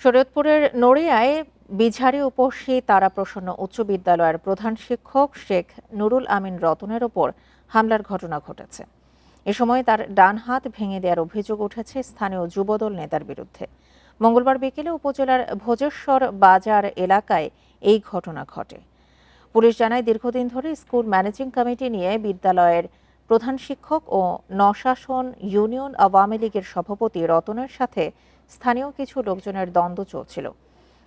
শরীয়তপুরের নড়িয়ায় বিঝারি উপসী তারাপ্রসন্ন উচ্চ বিদ্যালয়ের প্রধান শিক্ষক শেখ নুরুল আমিন রতনের ওপর হামলার ঘটনা ঘটেছে। এ সময় তার ডান হাত ভেঙে দেওয়ার অভিযোগ উঠেছে স্থানীয় যুবদল নেতার বিরুদ্ধে। মঙ্গলবার বিকেলে উপজেলার ভোজেশ্বর বাজার এলাকায় এই ঘটনা ঘটে। পুলিশ জানায়, দীর্ঘদিন ধরে স্কুল ম্যানেজিং কমিটি নিয়ে বিদ্যালয়ের প্রধান শিক্ষক ও নশাসন ইউনিয়ন আওয়ামী লীগের সভাপতি রতনের সাথে স্থানীয় কিছু লোকজনের দ্বন্দ্ব চলছিল।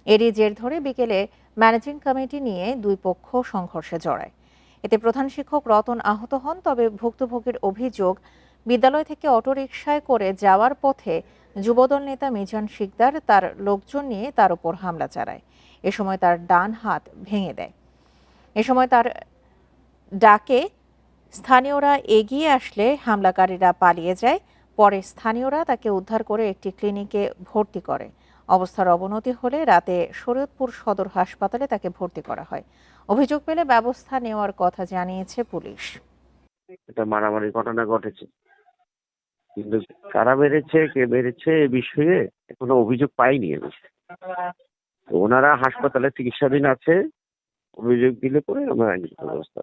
এরই জের ধরে বিকেলে ম্যানেজিং কমিটি নিয়ে দুই পক্ষ সংঘর্ষে জড়ায়। এতে প্রধান শিক্ষক রতন আহত হন। তবে ভুক্তভোগীর অভিযোগ, বিদ্যালয় থেকে অটোরিকশায় করে যাওয়ার পথে যুবদল নেতা মিজান শিকদার তার লোকজন নিয়ে তার উপর হামলা চালায়। এ সময় তার ডান হাত ভেঙে দেয়। এ সময় তার ডাকে স্থানীয়রা এগিয়ে আসলে হামলাকারীরা পালিয়ে যায়। পরে স্থানীয়রা তাকে উদ্ধার করে একটি ক্লিনিকে ভর্তি করে। অবস্থার অবনতি হলে রাতে শরীয়তপুর সদর হাসপাতালে তাকে ভর্তি করা হয়। অভিযোগ পেলে ব্যবস্থা নেওয়ার কথা জানিয়েছে পুলিশ। এটা মারামারি ঘটনা ঘটেছে, কিন্তু কারা মেরেছে, কে মেরেছে এ বিষয়ে এখনো অভিযোগ পাইনি আমি। তো ওনারা হাসপাতালে চিকিৎসাধীন আছে। অভিযোগ দিলে পরে আমরা আইনগত ব্যবস্থা